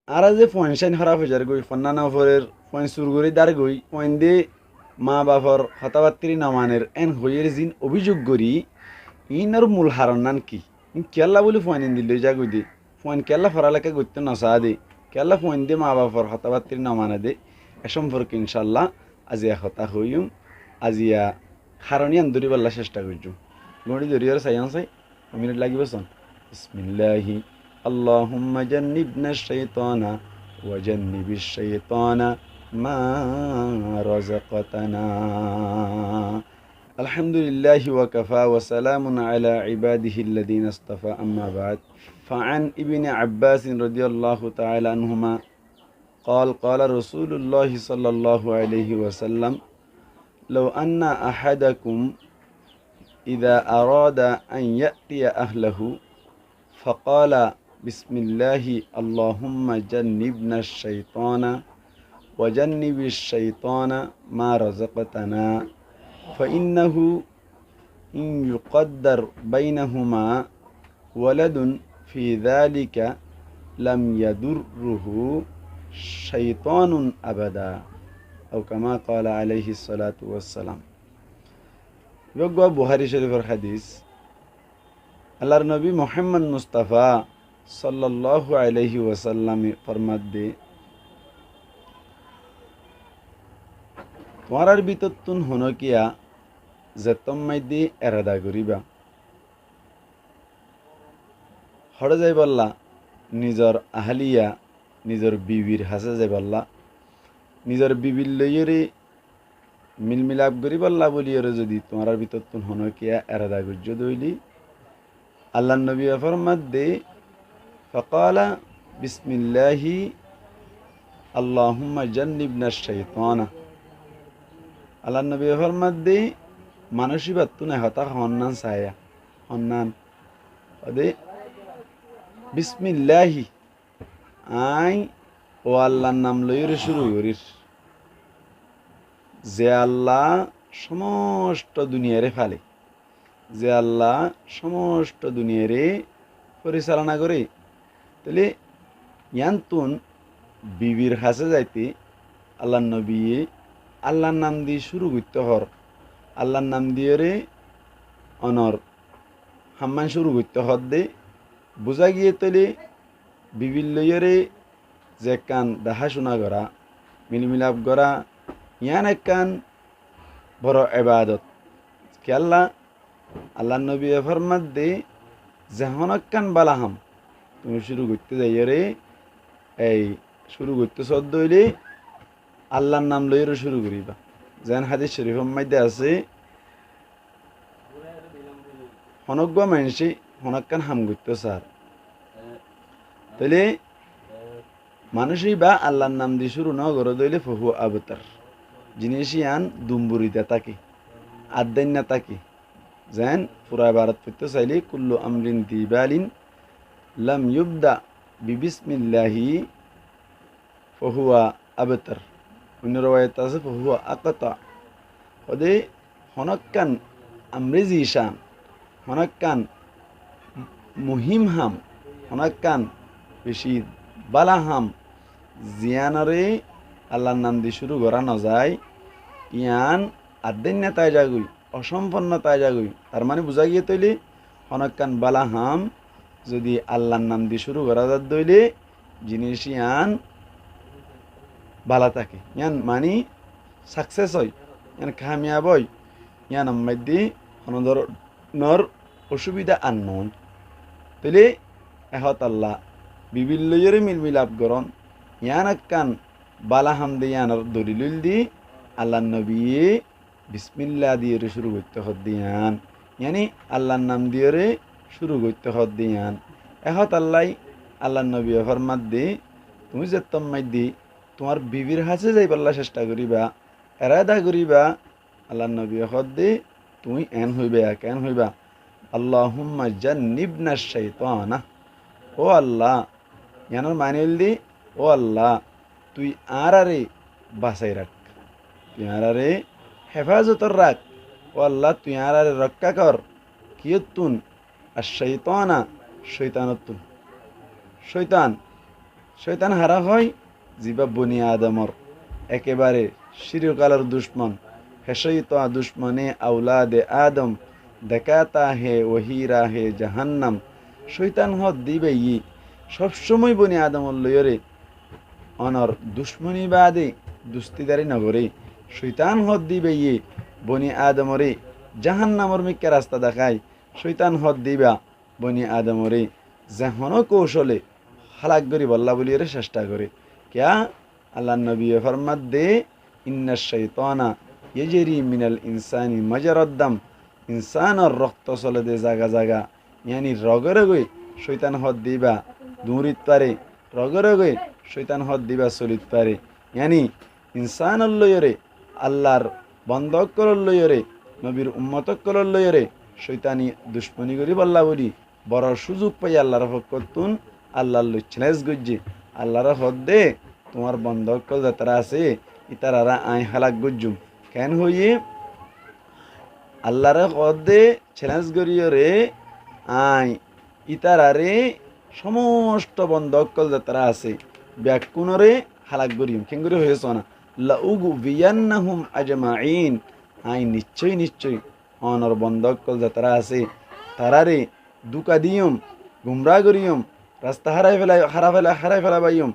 আর যে phone sign খারাপ হয়ে যার গই ফন্না নফরের ফোন সুরগুড়ি দার গই ফোন দিয়ে মা বাপর হতাবাত্রি নমানের এন হইয়ের জিন অভিযোগ করি ইনার মূল হারণ নান কি কেল্লা বলে ফোন দিল যা গই দি ফোন কেল্লা ফরালেকে গইতে নসা দে কেল্লা ফোন দিয়ে মা বাপর হতাবাত্রি নমানা দে এ সম্পর্কে ইনশাল্লাহ আজিয়া হতা হইম আজিয়া হারণি আন্দরি বললা চেষ্টা করছুম গড়ি ধরিয়ার সাইয়ান চাই মিনিট লাগিব চন বিসমিল্লাহি আল্লাহুম্মা জান্নিবনা শাইতানা ওয়া জান্নিবিশ শাইতানা মা রাযাকতানা আলহামদুলিল্লাহি ওয়া কাফা ওয়া সালামুন আলা ইবাদিহিল্লাযীনা ইসতাফা আম্মা বা'দ ফাআন ইবনে আব্বাস রাদিয়াল্লাহু তাআলা আনহুমা قال قال رسول الله صلى الله عليه وسلم لو أن أحدكم إذا أراد أن يأتي أهله فقال بسم الله اللهم جنبنا الشيطان وجنب الشيطان ما رزقتنا فإنه إن يقدر بينهما ولد في ذلك لم يضره شيطان أبدا أو كما قال عليه الصلاة والسلام يقوى بخاري شريف الحديث আল্লাহর নবী মোহাম্মদ মুস্তাফা সাল্লাল্লাহু আলাইহি ওয়াসাল্লাম ফরমাত দে তোমার ভিতর তুন হনকিয়া যে তোমাইদি এরাদা করিবা হরে যাই বললা নিজর আহলিয়া নিজর বিবির হাসে যাই বললা নিজর বিবির লইরে মিলমিলাপ করি বললা বলিয়রে যদি তোমার ভিতর তুন হনকিয়া এরাদা গুজ্জ দইলি আল্লাহ নবী ফরমাত দে ফকালা বিসমিল্লাহি আল্লাহুম্মা জান্নিবনা শাইতানা আল্লাহ নবী ফরমাত দে মানুষই বাত্তু না হতা হন্নান সায়া হন্নান দে বিসমিল্লাহি আই ও আল্লাহর নাম লইরে শুরু করিস যে আল্লাহ সমস্ত দুনিয়ারে ফালে যে আল্লাহ সমস্ত দুনিয়ারে পরিচালনা করে তাহলে ইয়ান্তুন বিবির হাসে যাইতে আল্লাহ নবী আল্লাহর নাম দিয়ে শুরু করতে হর আল্লাহর নাম দিয়ে রে অনর হাম্মান শুরু করতে হর দে বোঝা গিয়ে তলে বিবির লইয়রে যে কান দেখাশোনা করা মিলমিলাপ করা ইয়ান এক কান বড় এবাদত কে আল্লাহ নবী ফরমাত দে জাহনকান বালাহাম তুমি শুরু করতে যাই রে এই শুরু করতে সদ্য হইলে আল্লাহর নাম লইরে শুরু করিবা যেন হাদিস শরীফ মধ্যে আছে হনজ্ঞ মানুষে হনকান হাম করতে স্যার তাহলে মানুষই বা আল্লাহর নাম দিয়ে শুরু ন করে দইলে ফহু আবতার জিনিসই আন দুম্বুরিতে থাকে আদান্য থাকে যেন পুরা ভারত পড়তে চাইলে কুল্লু আমরিন দিবালিন লাম ইউবদা বিবিসমিল্লাহি ফহুয়া আবতার অন্য রওয়ায়াত আছে ফহুয়া আকতা ওদে হনক্কান আমরেজি শান হনক্কান মুহিম হাম হনক্কান বেশি বালা হাম জিয়ানরে আল্লাহর নাম দিয়ে শুরু করা না যায় ইয়ান আদান্য তাই যাগুই অসম্পন্নতায় যাগুই তার মানে বোঝা গিয়ে তৈলি হনকান বালা হাম যদি আল্লাহর নাম দিয়ে শুরু করা যাত দইলে জিনিস ইয়ান বালা থাকে ইয়ান মানে সাকসেস হয় ইয়ান কামিয়াব হয় ইয়ান মধ্যে কোনো ধরনের অসুবিধা আর নয় তাইলে এহত আল্লাহ বিভিন্ন মিলমিলাপ করন ইয়ান কান বালা হাম দিয়ে ইয়ানোর দলিল দি আল্লাহ নবী বিসমিল্লাহ দিয়ে শুরু করতে হদ্দিয়ান ইয়ানি আল্লাহর নাম দিয়ে শুরু করতে হদ্দিয়ান এহত আল্লাহ নবী ফরমাত দি তুমি যে তম্মাই দি তোমার বিবির হাসে যাই পাল্লা চেষ্টা করিবা এরাদা করিবা আল্লাহ নবী হদ দি তুমি এন হইবে কেন হইবা আল্লাহুম্মা জান্নিবনা শাইতানা ও আল্লাহ ইয়ানোর মানিল দি ও আল্লাহ তুই আরে বাঁচাই রাখ তুই আরে হেফাজতর রাখ ও আল্লাহ তুই আর রক্ষা কর কিয়তুন আর শৈতানা শৈতানতুন শৈতান শয়তান হারা হয় জিবা বনি আদমর একেবারে চিরকালের দুশ্মন হেসইতা দুশ্মনে আউলাদে আদম দেখাতা হে ওহিরা হে জাহান্নাম শৈতান হদ দিবে সবসময় বনি আদমর লয়রে অনর দুশ্মনী বাদে দুস্তিদারি নগরে শৈতান হদ দিবে বনি আদমরে জাহান্নামর মিক্কা রাস্তা দেখায় শৈতান হদ দিবা বনি আদমরে যেহন কৌশলে হালাক করি বল্লা বলিয়ে চেষ্টা করে ক্যা আল্লাহ নবী ফরমাত দে ইন্না শাইতানা ইয়াজরি মিনাল ইনসানি মাজরাদ্দাম ইনসানর রক্ত চলে দে জাগা জাগা ইয়ানি রগে রগে শৈতান হদ দিবা দৌড়িত পারে রগে রগে শৈতান হদ দিবা চলিত পারে ইয়ানি ইনসানর লয়রে আল্লাহর বন্ধকর লয়রে নবীর উম্মতকর লয়রে শৈতানি দুশ্মনী করি বল্লা বলি বড় সুযোগ পাই আল্লাহর পক্ষতুন আল্লাহর লুচ্ছেলেস গুজ্জি আল্লাহর হদ দে তোমার বন্ধকর যাতারা আছে ইতারারা আই হালাক গুজ্জুম কেন হইয়ে আল্লাহর হদ দে চ্যালেঞ্জ করিও রে আই ইতারারে সমস্ত বন্ধকল যাতারা আছে ব্যাকুণরে হালাক করিম কেন করে হয়েছ না লাউগু বিয়ান্নাহুম আজমাইন আই নিশ্চয় নিশ্চয় অনর বন্ধকল যাতারা আছে তারারে দুকা দিয়ম গুমরা করিয়ম রাস্তা হারাই ফেলাবাইয়ম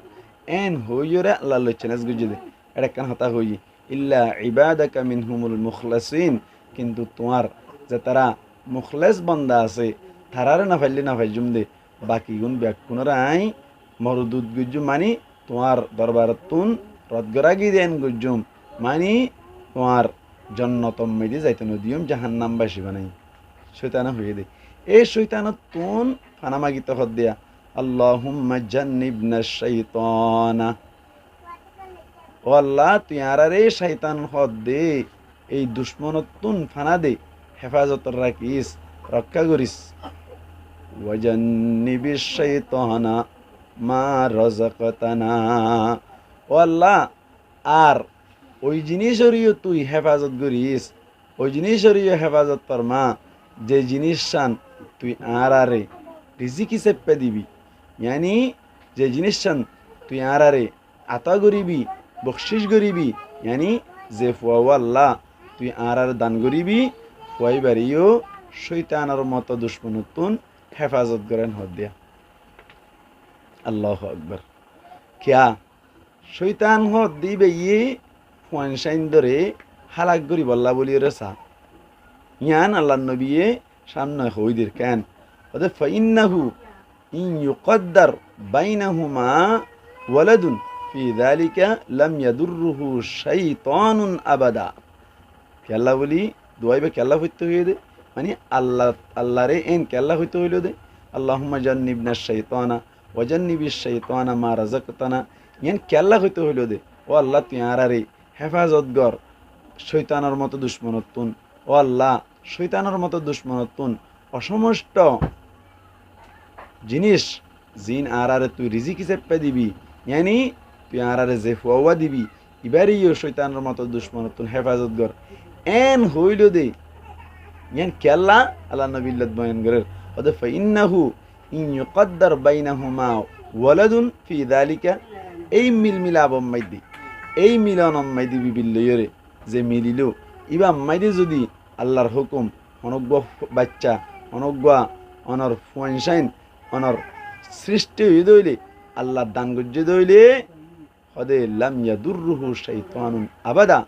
এন হইরে আল্লাহ চ্যালেঞ্জ গুজি দে এটা কেন হতা হই ইল্লা ইবাদাকা মিনহুমুল মুখলাসিন কিন্তু তোমার যে তারা মুখলেস বন্দা আছে তারারে না ফাইজুম দে বাকি গুণ ব্যাকুণরা আই মরদুদ গুজুম মানি তোমার দরবারতুন রদগরাগি দেন গুজুম মানি তোমার জন্নতম মেদি যাইতে নদিয়ম জাহান্নাম বাসি বানাই শৈতানা হয়ে দে এই শৈতানত তুন ফানামাগিত হদ দেয়া আল্লাহুম্মা জান্নিবনা শাইতানা ও আল্লাহ তুই আরারে শয়তান হদ দে এই দুশ্মনতুন ফানা দে হেফাজত রাখিস রক্ষা করিস ওয়াজান্নিবিশ শাইতানা মা রাযাকতানা ও আল্লাহ আর ওই জিনিসেরও তুই হেফাজত করিস ওই জিনিসেরও হেফাজত ফরমা যে জিনিস শান তুই আরারে রিজিকি সেপ্পে দিবি ইয়ানি যে জিনিস শান তুই আরারে আতা করিবি বকশিস করিবি ইয়ানি যে ফুয়া আল্লাহ তুই আরারে দান করিবি ফুয়াই বাড়িও শৈতানের মতো দুশ্মনতুন হেফাজত করেন হদ দিয়া আল্লাহু আকবার কিয়া শৈতান হদ দিবে ফুয়ান সাইন ধরে হালাক করি বল্লা বলি রেসা ইয়ান আল্লাহ নবিয়ে সামনে হইদের কেন ওদের ফাইন্নাহু ইন ইউকদ্দার বাইনাহুমা ওয়ালাদুন ফি যালিকা লাম ইয়াদুররুহু শাইতানুন আবাদা কেল্লা বলি দোয়াইবে কেল্লা হইতে হইয়ে দে মানে আল্লাহরে এন কেল্লা হইতে হইল দে আল্লাহুম্মা জান্নিবনা শাইতানা ওয়া জান্নিবিশ শাইতানা মা রাযাকতানা ইয়ান কেল্লা হইতে হইল দে ও আল্লাহ তুই আরারে হেফাজত গর শৈতানের মতো দুশ্মনতুন ও আল্লাহ শৈতানের মতো দুশ্মনতুন অসমষ্ট জিনিস জিন আরারে তুই রিজিকি চেপ্পে দিবি ইয়ানি তুই আরারে যে ফুয়া দিবি ইবারিও শৈতানের মতো দুশ্মনতুন হেফাজত গর এন হইল দে ইয়ান কেল্লা আল্লাহ নবিল্লাত বয়ান করের ওদের ফাইন্নাহু ইন ইউকদ্দার বাইনাহুমা ওয়ালাদুন ফি যালিকা এই মিলাব মাইদি এই মিলন মাইদি বিবিল্লয়রে যে মিলিল ইবা মাইদি যদি আল্লাহর হুকুম অনজ্ঞ বাচ্চা অনজ্ঞ অনর ফুয়াইন অনর সৃষ্টি হয়ে দইলে আল্লাহ দান গজ্জে দইলে হদে লাম ইয়াদুররুহু শাইতানুন আবাদা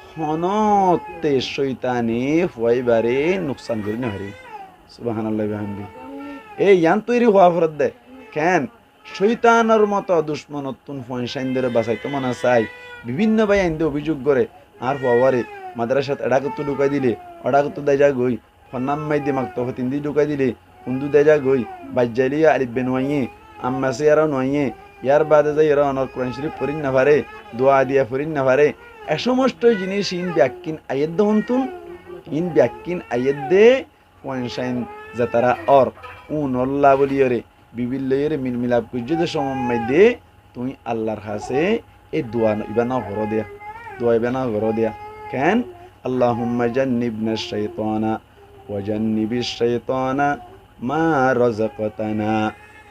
হনতে শৈতানে ফুয়াইবারে নুকসান করি না হারি সুবহানাল্লাহি বিহামদি এই ইয়ান তৈরি হওয়া ফরত দে কেন শৈতানের মতো দুশ্মনতুন ফুয়াইন ধরে বাঁচাইতে মনে চাই বিভিন্ন ভাই আইন্দে অভিযোগ করে আর ফুয়ারে মাদ্রাসাত এডাকতো ঢুকাই দিলে অডাকতো দেজা গই ফন্নাম মাই দিমাগ তো তিনদি ঢুকাই দিলে কুন্দু দেজা গই বাজ্জালিয়া আলিবে নোয়াইয়ে আম্মাসে আরও নোয়াইয়ে ইয়ার বাদে যাই এরা অনর কোরআন শরীফ ফরিন না পারে দোয়া দিয়া ফরিন না পারে এ সমস্ত জিনিস in ব্যাকিন Ayed হন্তুন in ব্যাকিন Ayed they ওয়ানসাইন যাতারা or উনল্লা বলিয়রে বিবিল্লয়রে মিলমিলাপ কুজ্জে সময় দে তুই আল্লাহর কাছে এই দোয়া ইবা না ঘর দেয়া দোয়া ইবা না ঘর দেয়া কেন আল্লাহুম্মা জান্নিবনা শাইতানা ওয়া জান্নিবিশ শাইতানা মা রাযাকতানা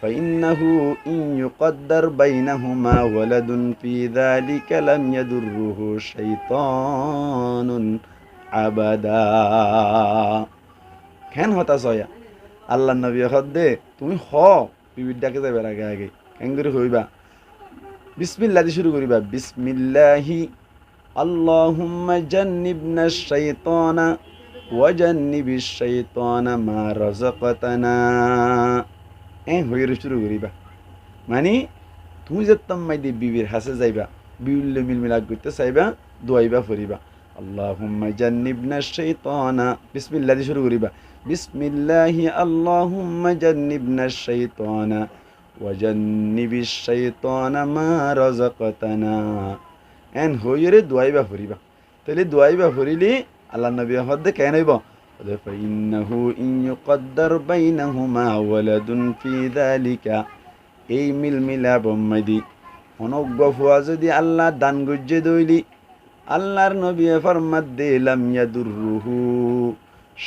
فإنه إن يقدر بينهما ولد في ذلك لم يضره شيطان أبدا কেন হতাশ হইয়া আল্লাহ নবী হদ্দে তুমি বিবির ডাকে যাবে আগে আগে কেন করে হইবা বিসমিল্লাহ দিয়ে শুরু করিবা বিসমিল্লাহি আল্লাহুম্মা জান্নিবনা শাইতানা ওয়া জান্নিবিশ শাইতানা মা রাযাকতানা হইরে শুরু করিবা মানে তুমি যে তম্মাই দিয়ে বিবির হাসে যাইবা বিউল্লে মিলমিলাক করতে চাইবা দোয়াইবা ফরিবা আল্লাহুম্মা জান্নিবনা শাইতানা বিসমিল্লাহ দিয়ে শুরু করিবা বিসমিল্লাহি আল্লাহুম্মা জান্নিবনা শাইতানা ওয়া জান্নিবিশ শাইতানা মা রাযাকতানা হইরে দোয়াইবা ফরিবা তাহলে দোয়াইবা ফরিলে আল্লাহ নবী হদ্দে কেন হইব فإنه إن يقدر بينهما ولد في ذلك এই মিলমিলা বম্মাদি অনজ্ঞ ফুয়া যদি আল্লাহ দান গজ্জে দইলি আল্লাহর নবী ফরমাত দিলাম ইয়াদুররুহু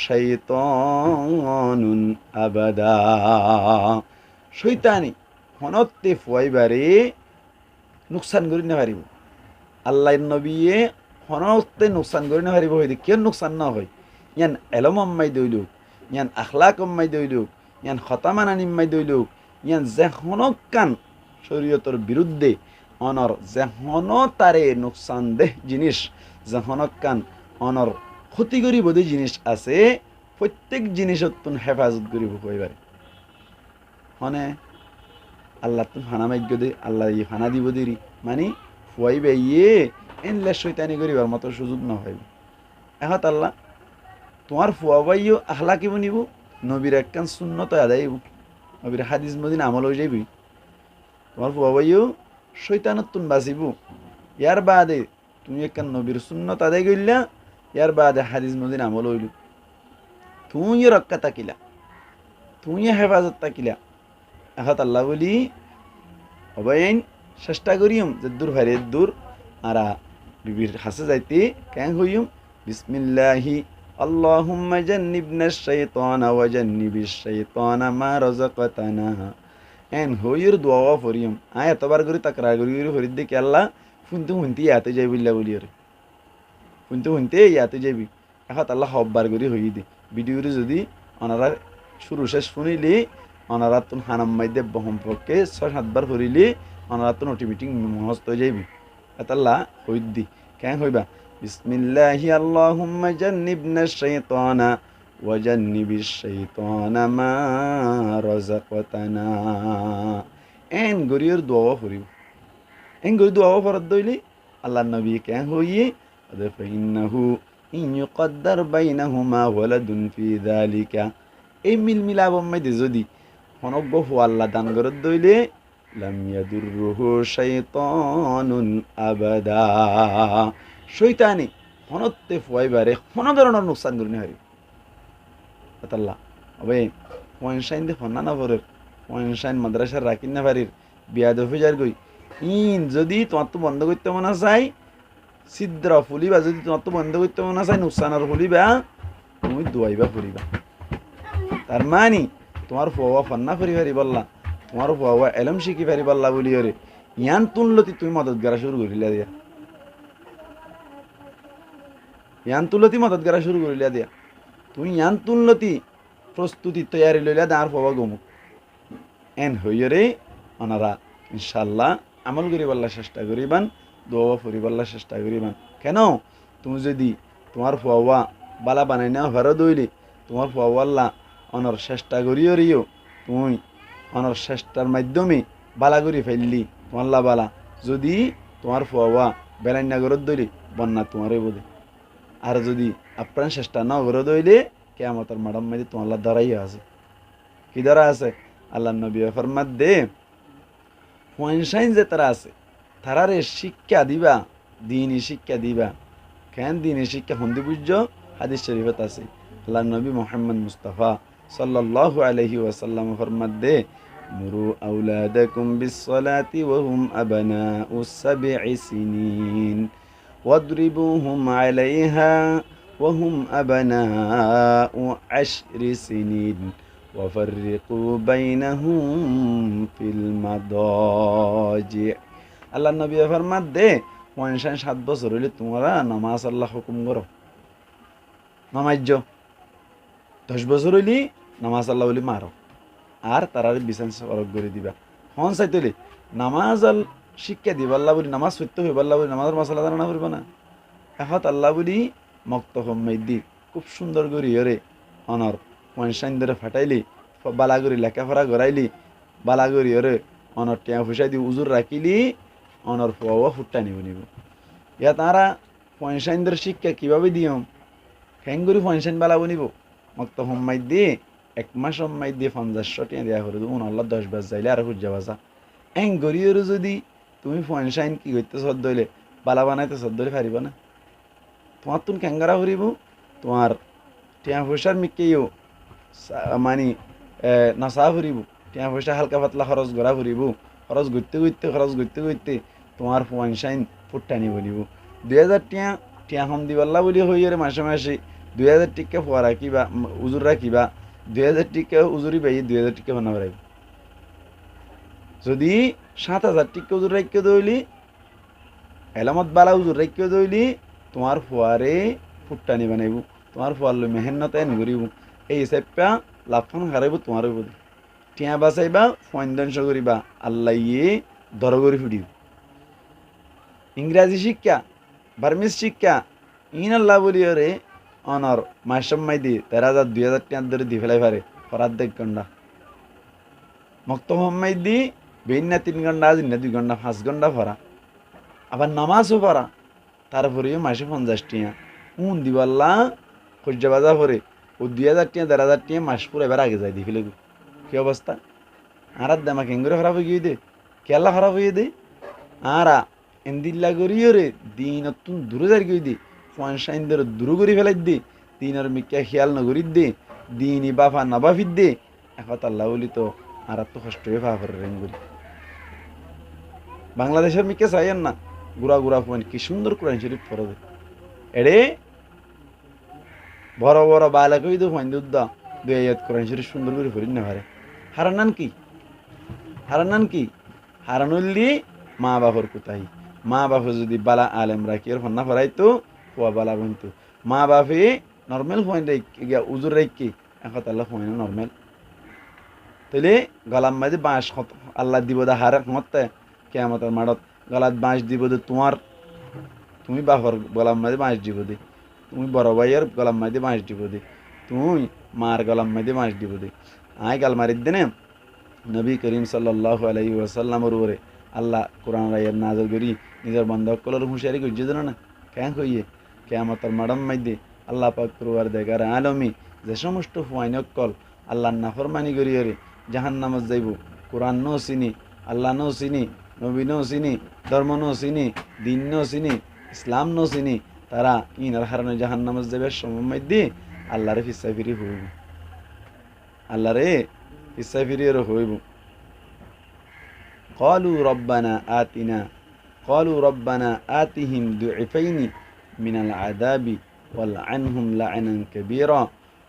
শাইতানুন আবাদা শয়তানি হনতে ফুয়াইবারে নুকসান করি না পারিব আল্লাহর নবীয়ে হনতে নুকসান করি না পারিব হইতে কেন নুকসান না হয় ইয়ান এলম আম্মাই দইলুক ইয়ান আখলাক আম্মাই দইলুক ইয়ান খতামান আনিম্মাই দইলুক ইয়ান যেহনকান শরীয়তর বিরুদ্ধে অনর যেহন তারে নুকসান দেহ জিনিস যেহনকান অনর ক্ষতি করিব দে জিনিস আছে প্রত্যেক জিনিসত হেফাজত করিব কইবারে হনে আল্লাহ তুমি ফানা মাইজ্ঞ দে আল্লাহ ই ফানা দিব দেরি মানে ফুয়াইবে ইয়ে এনলে শৈতানি করিবার মতো সুযোগ না হইব এহত আল্লাহ তোমার ফুয়াবাইও আখলা কি বনিব নবীর একখান সুন্নত আদায়ব নবীর হাদিস মদিন আমল হয়ে যাবি তোমার ফুয়াবাইও শৈতানতুন বাঁচিব ইয়ার বাদে তুমি একখান নবীর সুন্নত আদায় করলা ইয়ার বাদে হাদিস মদিন আমল হইল তুই রক্ষা তাকিলা তুই হেফাজত তাকিলা এহত আল্লাহ বলি অবয়াইন চেষ্টা করিম যে দূর ভাইরে দূর আর বিবির হাসে যাইতে কেন হইম বিসমিল্লাহি আল্লাহুম্মা জান্নিবনা শাইতানা ওয়া জান্নিবিশ শাইতানা মা রাযাকতানা হইর দোয়া ফরিম আয় এতবার করে তাকরার করি ফরিদ দেখি আল্লাহ শুনতে ইয়াতে যাই বললা বলি রে শুনতে ইয়াতে যাবি এখন আল্লাহ হববার করে হই দে ভিডিওরে যদি ওনারা শুরু শেষ শুনিলি ওনারা তুন হানাম্মাই দেব সম্পর্কে ৬-৭ বার ফরিলি ওনারা তুন অটোমেটিক মহস্ত হয়ে যাবি এত আল্লাহ হই দি কেন হইবা বিসমিল্লাহি আল্লাহুম্মা জান্নিবনা শাইতানা ওয়া জান্নিবিশ শাইতানা মা রাযাকতানা গরিয়র দোয়া ফরিব গরি দোয়া ফরত দইলি আল্লাহর নবী কেন হইয়ে ফাইন্নাহু ইন ইউকদ্দার বাইনাহুমা ওয়ালাদুন ফি যালিকা এই মিলমিলা বম্মাইতে যদি হনজ্ঞ হো আল্লাহ দান করত দইলে লাম ইয়াদুররুহু শাইতানুন আবাদা শৈতানি হনতে ফুয়াইবারে হন ধরনের নুকসান করি না হারি আল্লাহ অবে পয়েন্সাইন দে হন্না না ভরের পয়েন্সাইন মাদ্রাসার রাখিন না পারির বিয়াদ হইজার গই যদি তোমার তো বন্ধ করতে মনে চাই ছিদ্র ফুলিবা যদি তোমার তো বন্ধ করতে মনে চাই নুকসানের ফুলিবা তুমি দোয়াইবা ফুরিবা তার মানে তোমার ফুয়া ফান্না ফুরি পারি বললা তোমার ফুয়া এলম শিখি পারি বললা বলি রে ইয়ান তুললতি তুমি মদত করা শুরু করিলা দিয়া ইয়ান তুলতি মদত করা শুরু করিলা দিয়া তুমি ইয়ান তুললতি প্রস্তুতি তৈয়ারি লইলা দাঁড় ফুয়া গমুক হইরে ওনারা ইনশাল্লাহ আমল করি বললা চেষ্টা করিবান দোয়া ফুরি বললা চেষ্টা করিবান কেন তুমি যদি তোমার ফুয়া বালা বানাই নেওয়া ভারো দইলি তোমার ফুয়া অনর চেষ্টা করিও রিও তুমি অনর চেষ্টার মাধ্যমে বালা করি ফেললি তোমার বালা যদি তোমার ফুয়া বেলাইনা গরত দইলি বন্যা তোমারই বোধে আর যদি আপ্রাণ চেষ্টা না গরত দইলে কিয়ামতের মাডাম মাইদি তোমার দাঁড়াইয়া আছে কি দাঁড়া আছে আল্লাহ নবী ফরমাত দে পয়েন্সাইন যে তারা আছে তারারে শিক্ষা দিবা দিনই শিক্ষা দিবা কেন দিনই শিক্ষা হন্দি বুঝছ হাদিস শরীফত আছে আল্লাহ নবী মুহাম্মদ মুস্তাফা সাল্লাল্লাহু আলাইহি ওয়াসাল্লাম ফরমাত দে মুরু আওলাদাকুম বিসসালাতি ওয়া হুম আবনাউ 7 সিনিন ওয়াদরিবুহুম আলাইহা ওয়া হুম আবনাউ 10 সিনিন وفرقوا بينهم في المضاجع আল্লাহ নবী ফরমাত দে 5-7 বছর হইলে তোমরা নামাজ আল্লাহ হুকুম করো নামাজ 10 বছর হইলি নামাজ আল্লাহ বলি মারো আর তারারে বিছান সরক করে দিবা হন চাইতলি নামাজ আল শিক্ষা দিবা আল্লাহ বলি নামাজ সত্য হইবা আল্লাহ বলি নামাজের মশলা জানা না করবা না এখন আল্লাহ বলি মক্ত দি খুব সুন্দর করি রে অনর পয়সা ধরে ফাটাইলি বালা করি লেখাপড়া করাইলি বালা করি রে অনর টিয়া ফুসাই দি উজুর রাখিলি অনর ফুয়া ফুটটা নিব ইয়া তারা পয়সা ধরে শিক্ষা কিভাবে দিয়ম হ্যাং করি পয়সা বালা বনিব মক্ত হোম্মাই দিয়ে 1 মাস হোম্মাই দিয়ে 50 টিয়া দেওয়া করে দেবো আল্লাহ 10 বাজ যাইলে আর খুঁজা বাসা হ্যাং করিও যদি তুমি পয়সা কি করতে সদ দইলে বালা বানাইতে সদ দইলে পারিবা না তোমার তুন ক্যাঙ্গারা ফুরিব তোমার টিয়া পয়সার মিকেও মানে নাচা ফুরিব টিয়া পয়সা হালকা পাতলা খরচ গড়া ফুরিব খরচ করতে করতে তোমার পয়সাইন ফুটটানি বলিব 2000 টিয়া টিয়া হম দিবাল্লা বলি হইরে মাসে মাসে 2000 টিকা ফুয়া রাখিবা উজুর রাখিবা 2000 টিকা উজুরি পাই 2000 টিকা বানাব রাখি যদি 7000 টিকা উজুর রাখিও দইলি এলামত বালা উজুর রাখিও দইলি তোমার ফুয়ারে ফুটটানি বানাইব তোমার ফুয়ার লো মেহনত এন করিব এই হিসাবটা লাফান হারাইব তোমার উপর টিয়া বাঁচাইবা ফন্দংশ করিবা আল্লাহ ইয়ে দর করে ফুটিব ইংরাজি শিক্ষা বার্মিজ শিক্ষা ইন আল্লাহ বলিও রে অনর মাসম্মাই দি 13,000 2,000 টিয়ার ধরে দি ফেলাই পারে ফরাত 1 ঘন্টা মক্ত হোম্মাই দি বেইন না 3 ঘন্টা আজ না 2 ঘন্টা 5 ঘন্টা ফরা আবার নামাজও পড়া তারপরেও মাসে 50 টিয়া দিবাল্লা খোঁজা বাজা পরে ও 2,000 টিয়া 1,500 টিয়া মাস পুরো এবার আগে যায় দিফিলে কি অবস্থা আর দামা কেঙ্গুরে খারাপ হয়ে গিয়ে দে কেলা খারাপ হয়ে দে আরা এন্দিল্লা করিও রে দিন তুন দূরে যাই গিয়ে দি পয়সা ইন্দের দূর করে ফেলাই দে দিনের মিকা খেয়াল নগরি দে দিনই বাফা নবাফির দে এখন আল্লাহ বলি তো আর তো কষ্ট হয়ে ফা করে রেন করি বাংলাদেশের মিকে চাইয়েন না গুড়া গুড়া পয়েন্ট কি সুন্দর কোরআন শরীফ পড়ে দে এড়ে বড় বড় বালা কই দো পয়েন্ট দুধ দু আয়াত কোরআন শরীফ সুন্দর করে পড়ি না পারে হারানান কি হারানুল্লি মা বাপর কোথায় মা বাপে যদি বালা আলেম রাখি আর ফন্না ফরাইতো ফুয়া বালা বনতো মা বাপে নর্মেল পয়েন্ট গিয়া উজুর রাখি এখন আল্লাহ পয়েন্ট নর্মেল তাহলে গলাম মাঝে বাঁশ আল্লাহ দিব দা হারে মতে কেয়ামতের মাড়ত গলাত বাঁশ দিব দে তোমার তুমি বাপর গলাম মাঝে বাঁশ দিব দে তুমি বড় ভাইয়ের গলাম মাঝে বাঁশ দিব দে তুমি মার গলাম মাঝে বাঁশ দিব দে আয় গাল মারির দিনে নবী করিম সাল্লাল্লাহু আলাইহি ওয়াসাল্লামের উপরে আল্লাহ কোরআন রায়ের নাযিল করি নিজের বান্দাসকলের হুঁশিয়ারি করছে জানো না কেন কইয়ে কিয়ামতের মাডম মাইদে আল্লাহ পাক পরওয়ারদিগার আলমী যে সমস্ত ফুয়াইনকল আল্লাহর নাফরমানি করিয়ে রে জাহান্নামত যাইব কোরআন নো চিনি আল্লাহ নো চিনি নবী নো চিনি ধর্ম নো চিনি দিন নো চিনি ইসলাম নো চিনি তারা ইনার হারানো জাহান্নামত যাবে সময় মাইদে আল্লাহরে ফিসা ফিরি হইব আল্লাহরে ফিসা ফিরিয়ে হইব قالوا ربنا آتهم ضعفين من العذاب والعنهم لعنا كبيرا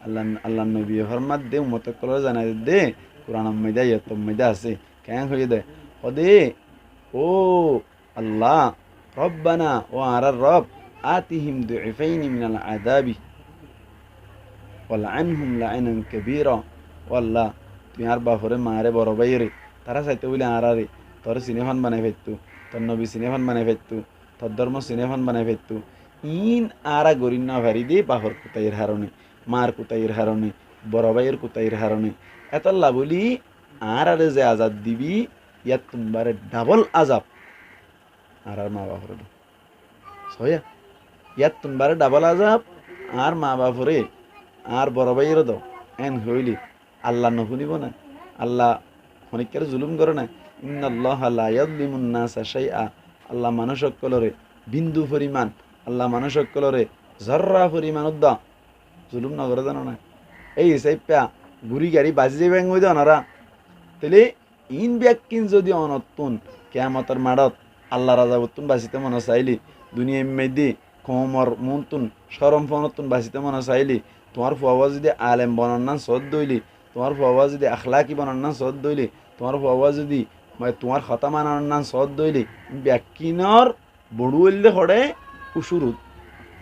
আল্লাহ নবী ফরমাত দে মতকল জানাই দে কোরআন মধ্যে এত মধ্যে আছে কেন হয়ে দে ওদে ও আল্লাহ রব্বানা ও আর রব আতিহিম দুইফাইন মিনাল আযাবি ওয়ালআনহুম লা'নান কাবীরা ওয়াল্লাহ তুমি আর বাপরে মারে বড় ভাইরে তারা চাইতে বলে আরারে তোর সিনেফান বানাই ফেলতো তোর নবী সিনেফান বানাই ফেলতো তোর ধর্ম সিনেফান বানাই ফেলতো ইন আরা গরিন না ভারি দে বাহর কুতাইয়ের হারণে মার কুতাইয়ের হারণে বড় ভাইয়ের কুতাইয়ের হারণে এতল্লা বলি আরে যে আজাদ দিবি ইয়াত তোমারে ডাবল আজাব আর মা বাপরে সয়া ইয়াত তোমারে ডাবল আজাব আর মা বাপরে আর বড় ভাইয়ের দাও এন হইলি আল্লাহ নশুনিব না আল্লাহ অনেকের জুলুম করে না ইন্নাল্লাহ লা ইয়াযলিমুন নাসা শাইআ আল্লাহ মানুষসকলরে বিন্দু পরিমাণ আল্লাহ মানুষসকলরে জর্রা পরিমাণ উদ্দা জুলুম না করে জানো না এই হিসাবটা গুড়ি গাড়ি বাজি যাবে হইদ অনারা তাহলে ইন ব্যাকিন যদি অনতুন কিয়ামতের মাড়ত আল্লাহ রাজা বতুন বাঁচিতে মনে চাইলি দুনিয়া মেদি কমর মনতুন সরম ফনতুন বাঁচিতে মনে চাইলি তোমার ফুয়াবা যদি আলেম বনান্নান সদ দইলি তোমার ফুয়া যদি আখলাকি বানান সদ দইলে তোমার ফুয়া যদি তোমার খতা মানান সদ দইলে ব্যাকিনর বড়ু হইলে হড়ে উসুরুত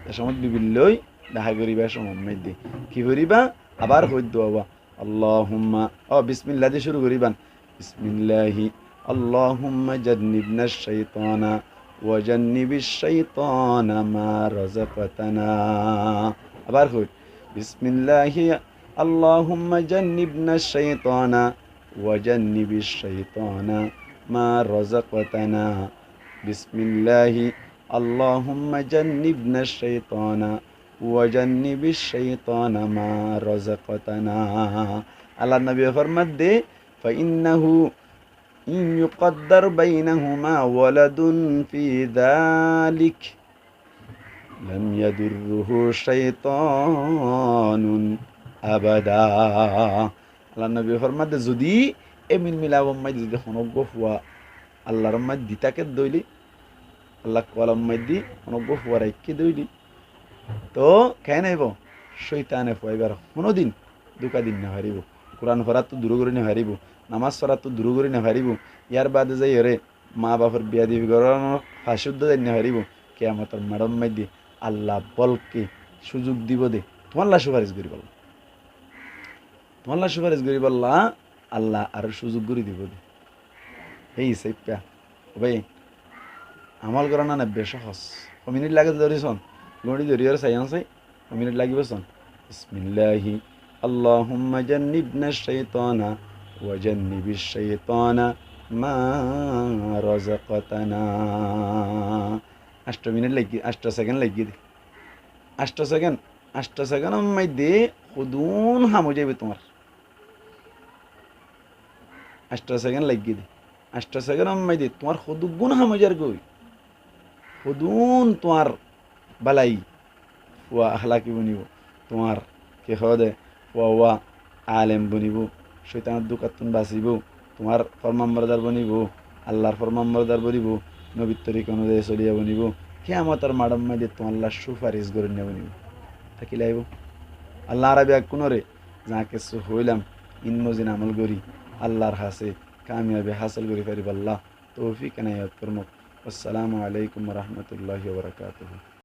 এ সময় বিভিল্লই দেখা করিবা সময় মধ্যে কি করিবা আবার হইদ বাবা আল্লাহুম্মা বিসমিল্লাহ দিয়ে শুরু করিবান বিসমিল্লাহি আল্লাহুম্মা জান্নিবনা শাইতানা ওয়া জান্নিবিশ শাইতানা মা রাযাকতানা আবার হই বিসমিল্লাহি আল্লাহুম্মা জান্নিবনা শাইতানা ওয়া জান্নিবিশ শাইতানা মা রাযাকতানা বিসমিল্লাহি আল্লাহুম্মা জান্নিবনা শাইতানা ওয়া জান্নিবিশ শাইতানা মা রাযাকতানা আল্লাহ নবী ফরমাত দে ফাইন্নাহু ইন ইউকদ্দার বাইনাহুমা ওয়ালাদুন ফি যালিক লাম ইয়াদুররুহু শাইতানুন আবাদা আল্লাহ নবী ফরমাত দে যদি এমিল মিলাবম মাই যদি হনগ্য হুয়া আল্লাহর মাই দিতাকে দইলি আল্লাহ কলম মাইদি অনগ্য ফুয়ারাই কি দইলি তো খাই নাইব শৈতানে ফুয়াইবার কোনোদিন দুকা দিন না হারিব কোরআন ফরাত তো দূর করে না হারিব নামাজ ফরাত তো দূর করে না হারিব ইয়ার বাদে যাই হরে মা বাপের বিয়া দিবি গরম ফাঁসুদ্ধ যাই না হারিব কেয়ামতের ম্যাডাম মাইদি আল্লাহ বলকে সুযোগ দিব দে তোমার লা সুপারিশ করি বল তোমার লা সুপারিশ করি বললা আল্লাহ আর সুযোগ করে দিব দে এই সাইপ্যা ভাই আমল করা না বেশ সহজ ক মিনিট লাগে ধরিছন গণি ধরিয়ার চাই চাই ক মিনিট লাগিব চন বিসমিল্লাহি আল্লাহুম্মা জান্নিবনা শাইতানা ওয়া জান্নিবিশ শাইতানা মা রাযাকতানা 8 মিনিট লাগি 8 সেকেন্ড লাগি দে 8 সেকেন্ড মধ্যে খুদুন হামো যাবে তোমার 8 সেকেন্ড লাগি দে 8 সেকেন্ড মধ্যে তোমার খুদুগুন হামো যার গই খুদুন তোমার বালাই ফুয়া আখলাকি বনিব তোমার কে হদে ফুয়া আলেম বনিব শৈতানের দুকাতুন বাঁচিব তোমার ফরমাম্বরদার বনিব আল্লাহর ফরমাম্বরদার বনিব নবীর তরিকা অনুযায়ী চলিয়া বনিব কিয়ামতের মাডম মাইদে তোমার সুপারিশ করে নিয়ে বনিব থাকি লাইব আল্লাহ আরবি কোনরে যা কিছু হইলাম ইনমজিন আমল করি আল্লাহর হাসে কামিয়াবি হাসিল করি পারিব আল্লাহ তৌফিক এনায়াত ফরমাক আসসালামু আলাইকুম ওয়া রাহমাতুল্লাহি ওয়া বারাকাতুহু।